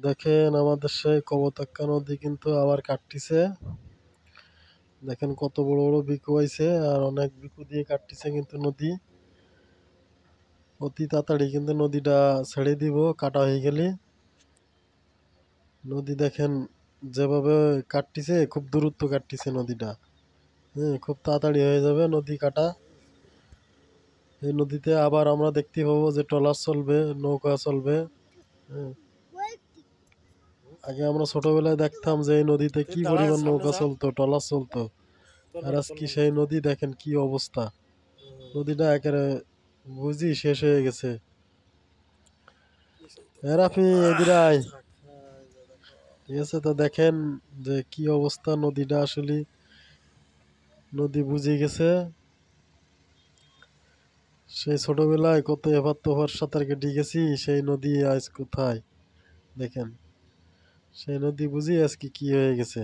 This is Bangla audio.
দেখেন আমাদের সেই কপোতাক্ষ নদী কিন্তু আবার কাটতিছে। দেখেন কত বড় বড় বিকু হয়েছে আর অনেক বিকু দিয়ে কাটতিছে কিন্তু নদী। অতি তাড়াতাড়ি কিন্তু নদীটা ছেড়ে দিব কাটা হয়ে গেলে। নদী দেখেন যেভাবে কাটতিছে খুব দূরত্ব কাটতিছে নদীটা। হ্যাঁ, খুব তাড়াতাড়ি হয়ে যাবে নদী কাটা। এই নদীতে আবার আমরা দেখতে পাবো যে ট্রলার চলবে, নৌকা চলবে। হ্যাঁ, আগে আমরা ছোটবেলায় দেখতাম যে এই নদীতে কি পরিমাণ নৌকা চলতো, ট্রলার চলতো। আর আজকে সেই নদী দেখেন কি অবস্থা। নদীটা একেবারে বুঝি শেষ হয়ে গেছে। রাফি এদিকে আয়। ঠিক আছে, তো দেখেন যে কি অবস্থা নদীটা আসলে। নদী বুঝে গেছে। সেই ছোটবেলায় কত এবার তোফার সাঁতার কেটে গেছি, সেই নদী আজ কোথায় দেখেন। সেই নদী বুঝি আজকে কি হয়ে গেছে।